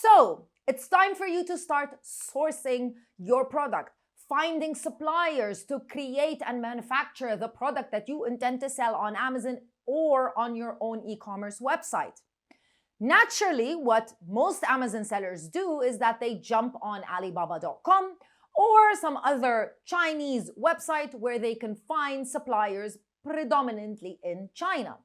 So it's time for you to start sourcing your product, finding suppliers to create and manufacture the product that you intend to sell on Amazon or on your own e-commerce website. Naturally, what most Amazon sellers do is that they jump on Alibaba.com or some other Chinese website where they can find suppliers predominantly in China.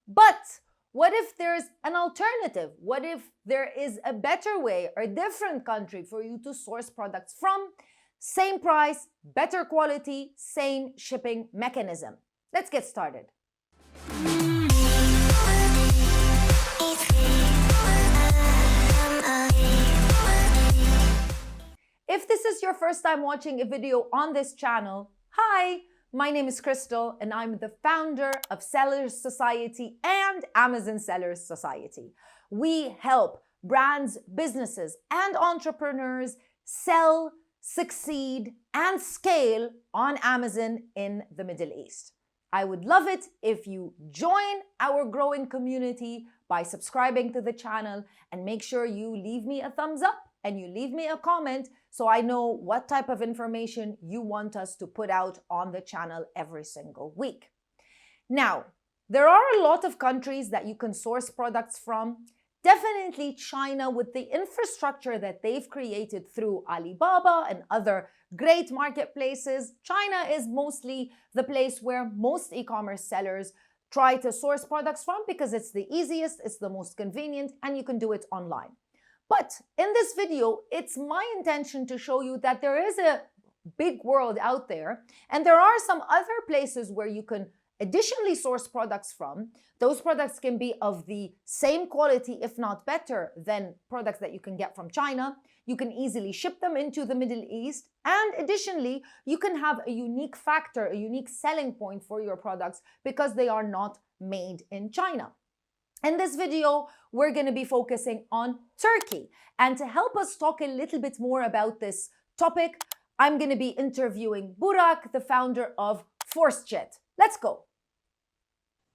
But what if there's an alternative? What if there is a better way or a different country for you to source products from? Same price, better quality, same shipping mechanism. Let's get started. If this is your first time watching a video on this channel, hi, my name is Crystal and I'm the founder of Sellers Society and Amazon Sellers Society. We help brands, businesses, and entrepreneurs sell, succeed, and scale on Amazon in the Middle East. I would love it if you join our growing community by subscribing to the channel, and make sure you leave me a thumbs up and you leave me a comment so I know what type of information you want us to put out on the channel every single week. Now, there are a lot of countries that you can source products from. Definitely China, with the infrastructure that they've created through Alibaba and other great marketplaces. China is mostly the place where most e-commerce sellers try to source products from because it's the easiest, it's the most convenient, and you can do it online. But in this video, it's my intention to show you that there is a big world out there, and there are some other places where you can additionally source products from. Those products can be of the same quality, if not better, than products that you can get from China. You can easily ship them into the Middle East. And additionally, you can have a unique factor, a unique selling point for your products because they are not made in China. In this video, we're going to be focusing on Turkey. And to help us talk a little bit more about this topic, I'm going to be interviewing Burak, the founder of Forceget. Let's go.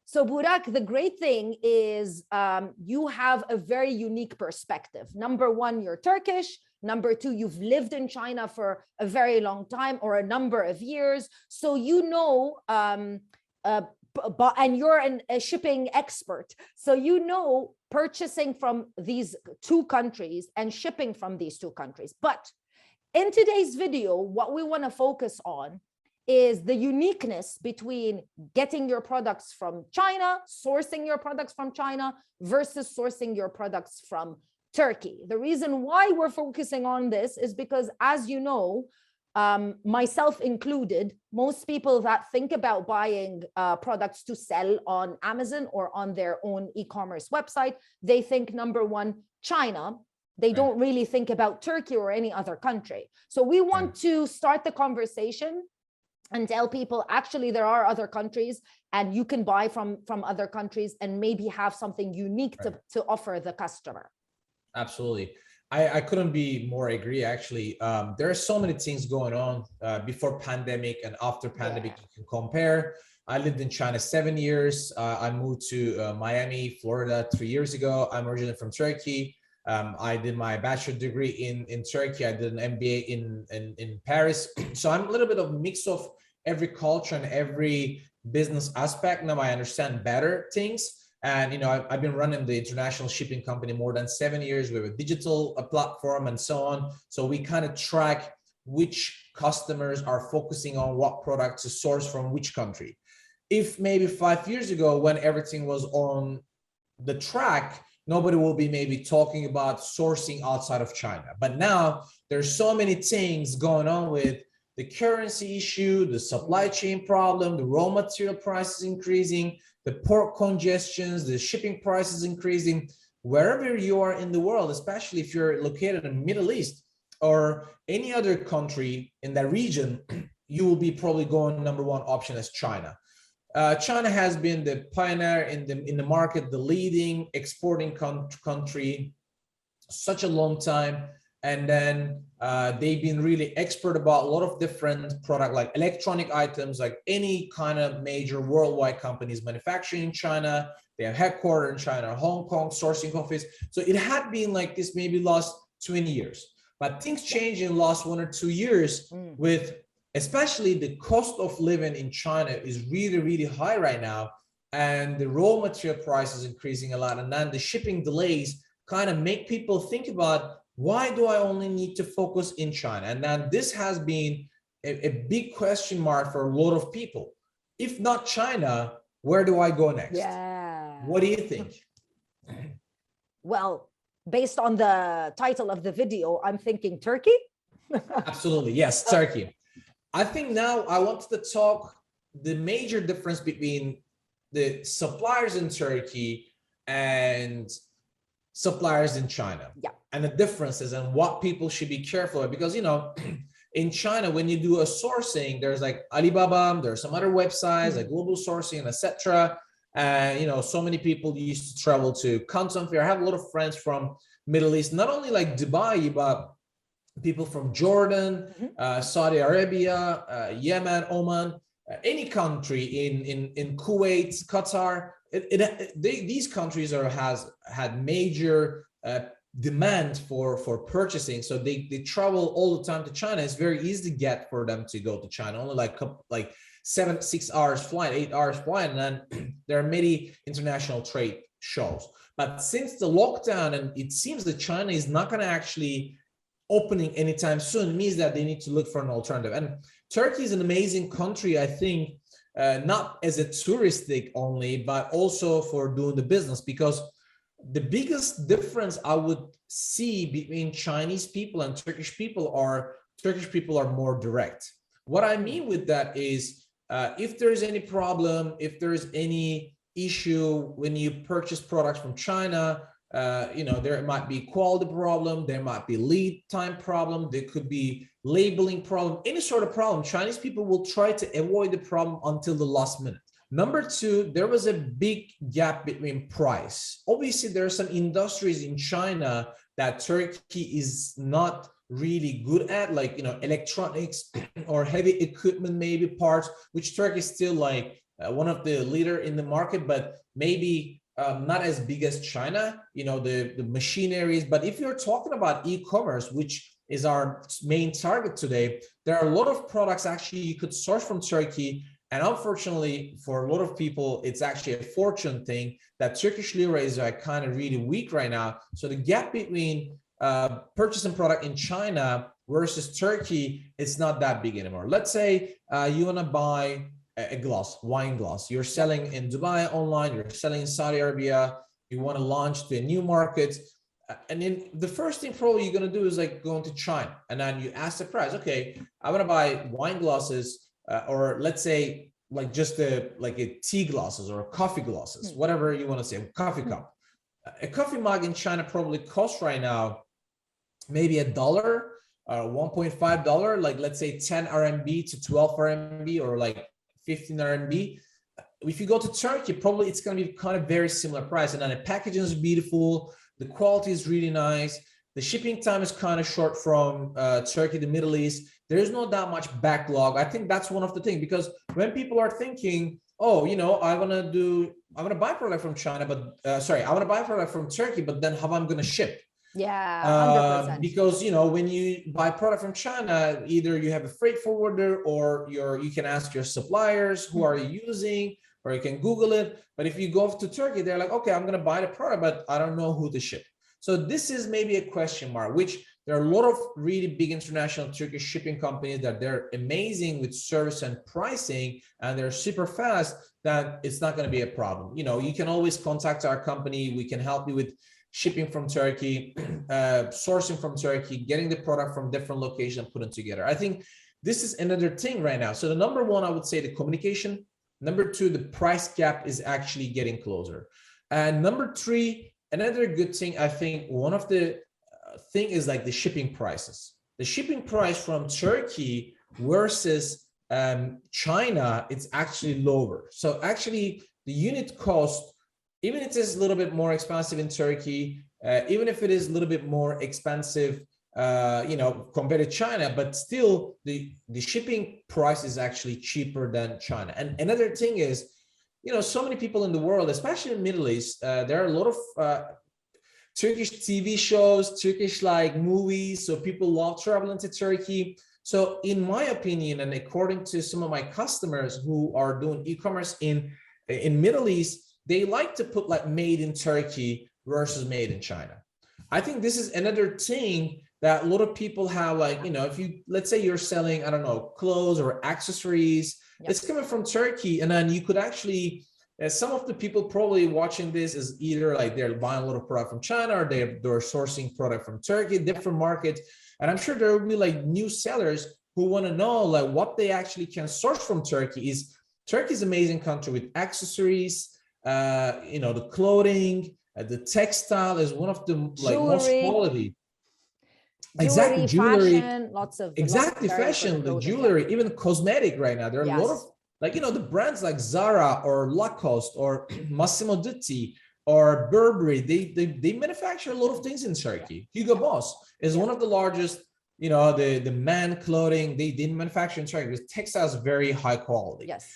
So Burak, the great thing is you have a very unique perspective. Number one, you're Turkish. Number two, you've lived in China for a very long time or a number of years. So you know, and you're a shipping expert. So you know purchasing from these two countries and shipping from these two countries. But in today's video, what we want to focus on is the uniqueness between getting your products from China, sourcing your products from China versus sourcing your products from Turkey. The reason why we're focusing on this is because, as you know, myself included, most people that think about buying products to sell on Amazon or on their own e-commerce website, they think number one, China. They don't really think about Turkey or any other country. So we want to start the conversation and tell people, actually, there are other countries and you can buy from other countries and maybe have something unique to offer the customer. Absolutely. I couldn't be more agree, actually. There are so many things going on before pandemic and after pandemic. You can compare. I lived in China 7 years. I moved to Miami, Florida 3 years ago. I'm originally from Turkey. I did my bachelor degree in Turkey. I did an MBA in Paris. So I'm a little bit of a mix of every culture and every business aspect. Now I understand better things. And, you know, I've been running the international shipping company more than 7 years. We have a digital platform and so on. So we kind of track which customers are focusing on what products to source from which country. If maybe 5 years ago, when everything was on the track, nobody will be maybe talking about sourcing outside of China. But now there's so many things going on with the currency issue, the supply chain problem, the raw material prices increasing, the port congestions, the shipping prices increasing. Wherever you are in the world, especially if you're located in the Middle East or any other country in that region, you will be probably going number one option as China. China has been the pioneer in the market, the leading exporting country, such a long time. And then they've been really expert about a lot of different product, like electronic items, like any kind of major worldwide companies manufacturing in China. They have headquarters in China, Hong Kong, sourcing office. So it had been like this maybe last 20 years. But things changed in the last 1 or 2 years with especially the cost of living in China is really, really high right now. And the raw material price is increasing a lot. And then the shipping delays kind of make people think about, why do I only need to focus in China? And then this has been a big question mark for a lot of people. If not China, where do I go next? Yeah. What do you think? Well, based on the title of the video, I'm thinking Turkey. Absolutely. Yes, Turkey. I think now I wanted to talk the major difference between the suppliers in Turkey and suppliers in China. Yeah. And the differences and what people should be careful of, because, you know, in China, when you do a sourcing, there's like Alibaba, there's some other websites like global sourcing, etc. And, you know, so many people used to travel to Canton Fair. I have a lot of friends from Middle East, not only like Dubai, but people from Jordan, Saudi Arabia, Yemen, Oman, any country in Kuwait, Qatar. These countries has had major demand for purchasing, so they travel all the time to China. It's very easy to get for them to go to China, only like 6 hours flight, 8 hours flight, and then there are many international trade shows. But since the lockdown, and it seems that China is not going to actually opening anytime soon, means that they need to look for an alternative. And Turkey is an amazing country, I think, not as a touristic only, but also for doing the business, because the biggest difference I would see between Chinese people and Turkish people are more direct. What I mean with that is, if there is any problem, if there is any issue when you purchase products from China, you know, there might be quality problem, there might be lead time problem, there could be labeling problem, any sort of problem. Chinese people will try to avoid the problem until the last minute. Number two, there was a big gap between price. Obviously, there are some industries in China that Turkey is not really good at, like, you know, electronics or heavy equipment, maybe parts, which Turkey is still like one of the leader in the market, but maybe not as big as China, you know, the machineries. But if you're talking about e-commerce, which is our main target today, there are a lot of products actually you could source from Turkey. And unfortunately, for a lot of people, it's actually a fortune thing that Turkish lira is kind of really weak right now. So the gap between purchasing product in China versus Turkey, it's not that big anymore. Let's say you want to buy a glass, wine glass. You're selling in Dubai online, you're selling in Saudi Arabia, you want to launch to a new market. And then the first thing probably you're going to do is like go into China, and then you ask the price. Okay, I want to buy wine glasses, or let's say like just a tea glasses or coffee glasses, whatever you want to say, coffee cup. A coffee mug in China probably costs right now maybe $1, $1.5, like let's say 10 RMB to 12 RMB, or like 15 RMB. If you go to Turkey, probably it's going to be kind of very similar price, and then the packaging is beautiful, the quality is really nice, the shipping time is kind of short from Turkey to Middle East. There is not that much backlog. I think that's one of the things, because when people are thinking, oh, you know, I want to buy product from China, but I want to buy product from Turkey, but then how am I going to ship? Yeah, 100%. Because, you know, when you buy product from China, either you have a freight forwarder, or you can ask your suppliers who are you using, or you can Google it. But if you go to Turkey, they're like, okay, I'm going to buy the product, but I don't know who to ship. So this is maybe a question mark, which there are a lot of really big international Turkish shipping companies that they're amazing with service and pricing, and they're super fast, that it's not going to be a problem. You know, you can always contact our company. We can help you with shipping from Turkey, sourcing from Turkey, getting the product from different locations, putting together. I think this is another thing right now. So the number one, I would say the communication. Number two, the price gap is actually getting closer. And number three, another good thing, I think one of the thing is like the shipping prices. The shipping price from Turkey versus China, it's actually lower. So actually the unit cost, even if it is a little bit more expensive in Turkey, even if it is a little bit more expensive compared to China, but still the shipping price is actually cheaper than China. And another thing is, so many people in the world, especially in the Middle East, there are a lot of Turkish TV shows, Turkish like movies. So people love traveling to Turkey. So in my opinion, and according to some of my customers who are doing e-commerce in Middle East, they like to put like made in Turkey versus made in China. I think this is another thing that a lot of people have, like, if you, let's say you're selling, I don't know, clothes or accessories, it's coming from Turkey. And then you could actually, some of the people probably watching this is either like they're buying a lot of product from China or they're sourcing product from Turkey, different markets. And I'm sure there will be like new sellers who want to know like what they actually can source from Turkey. Turkey is an amazing country with accessories, the clothing, the textile is one of the like most quality. Exactly, jewelry, fashion, lots of fashion, the jewelry, even cosmetic right now. There are a lot of like, the brands like Zara or Lacoste or Massimo Dutti or Burberry, they manufacture a lot of things in Turkey. Hugo Boss is one of the largest, the man clothing, they manufacture in Turkey. The textiles very high quality. Yes.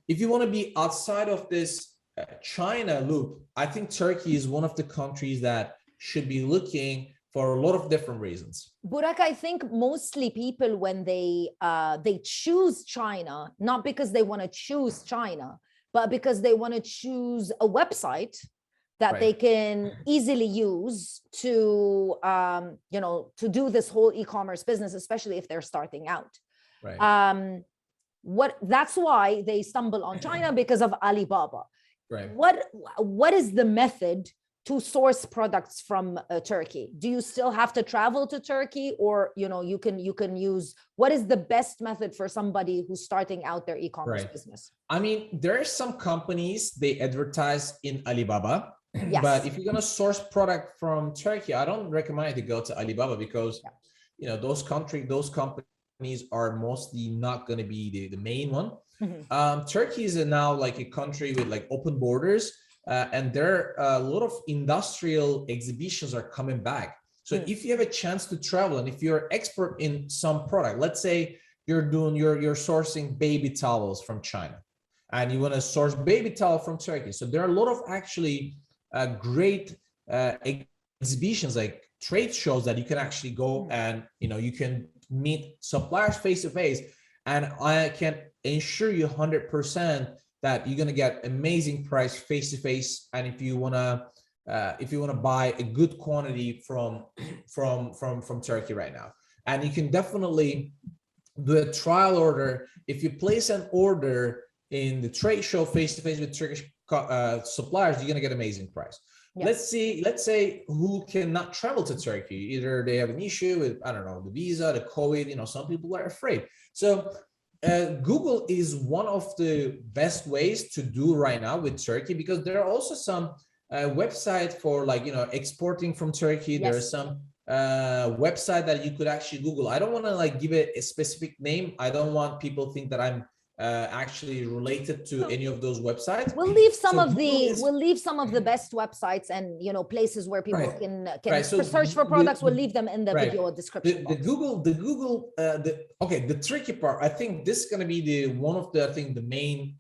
If you want to be outside of this China loop, I think Turkey is one of the countries that should be looking for a lot of different reasons. Burak, I think mostly people, when they choose China, not because they want to choose China, but because they want to choose a website that they can easily use to, to do this whole e-commerce business, especially if they're starting out. Right. That's why they stumble on China, because of Alibaba. Right. What is the method to source products from Turkey? Do you still have to travel to Turkey, or you can use, what is the best method for somebody who's starting out their e-commerce business? I mean, there are some companies, they advertise in Alibaba, but if you're going to source product from Turkey, I don't recommend you to go to Alibaba, because those companies are mostly not going to be the main one. Turkey is now like a country with like open borders. And there are a lot of industrial exhibitions are coming back. So if you have a chance to travel, and if you're expert in some product, let's say you're sourcing baby towels from China, and you want to source baby towel from Turkey. So there are a lot of actually great exhibitions, like trade shows, that you can actually go and you can meet suppliers face to face. And I can ensure you 100% that you're gonna get amazing price face to face. And if you wanna buy a good quantity from Turkey right now, and you can definitely do a trial order. If you place an order in the trade show face to face with Turkish suppliers, you're gonna get amazing price. Let's say who cannot travel to Turkey, either they have an issue with, I don't know, the visa, the COVID. Some people are afraid. So Google is one of the best ways to do right now with Turkey, because there are also some websites for like, exporting from Turkey. There are some website that you could actually Google. I don't want to like give it a specific name. I don't want people to think that I'm actually related to any of those websites. We'll leave some of the best websites and places where people can So search for products. We'll leave them in the video description. The tricky part, I think this is going to be one of the main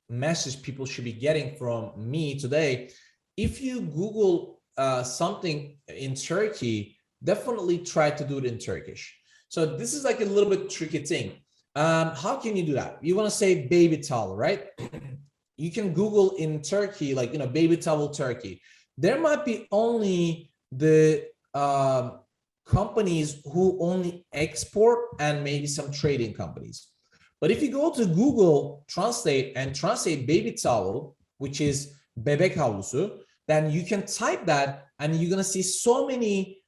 message people should be getting from me today. If you Google something in Turkey, definitely try to do it in Turkish. So this is like a little bit tricky thing. How can you do that? You want to say baby towel, right? You can Google in Turkey, like, baby towel Turkey. There might be only the companies who only export, and maybe some trading companies. But if you go to Google Translate and translate baby towel, which is bebek havlusu, then you can type that and you're going to see so many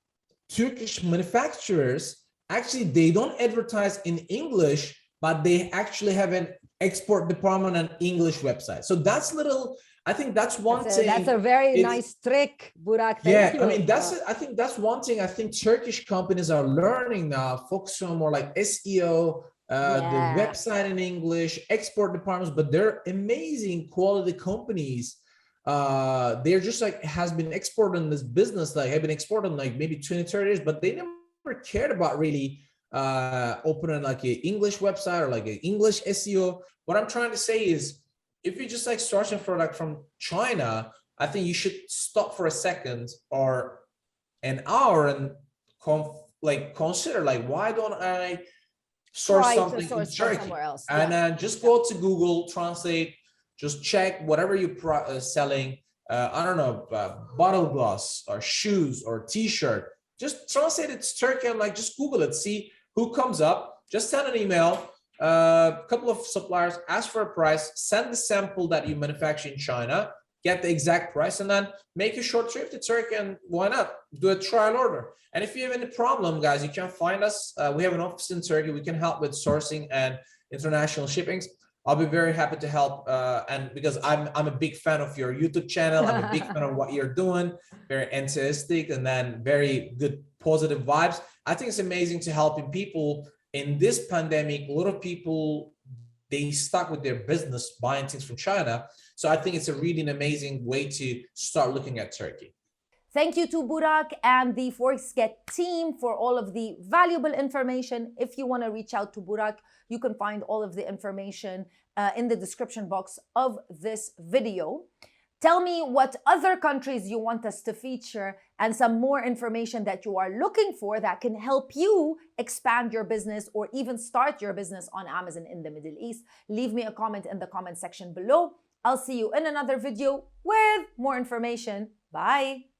Turkish manufacturers. Actually, they don't advertise in English, but they actually have an export department and English website. So that's I think that's one thing. That's a very nice trick, Burak. I mean, I think that's one thing I think Turkish companies are learning now, focusing on more like SEO, the website in English, export departments, but they're amazing quality companies. They're just like has been exporting this business, like have been exporting like maybe 20, 30 years, but they never cared about really opening like an English website or like an English SEO. What I'm trying to say is, if you're just like searching for like from China, I think you should stop for a second or an hour and consider like, why don't I source something in Turkey? somewhere else. And then just go to Google Translate, just check whatever you're selling. I don't know, bottle glass or shoes or t-shirt. Just translate it to Turkey and like just Google it, see who comes up. Just send an email, a couple of suppliers, ask for a price, send the sample that you manufacture in China, get the exact price, and then make a short trip to Turkey. And why not do a trial order? And if you have any problem, guys, you can find us. We have an office in Turkey. We can help with sourcing and international shippings. I'll be very happy to help. And because I'm a big fan of your YouTube channel, I'm a big fan of what you're doing, very enthusiastic, and then very good positive vibes. I think it's amazing to helping people in this pandemic. A lot of people, they stuck with their business buying things from China. So I think it's a really an amazing way to start looking at Turkey. Thank you to Burak and the Forceget team for all of the valuable information. If you want to reach out to Burak, you can find all of the information in the description box of this video. Tell me what other countries you want us to feature and some more information that you are looking for that can help you expand your business or even start your business on Amazon in the Middle East. Leave me a comment in the comment section below. I'll see you in another video with more information. Bye.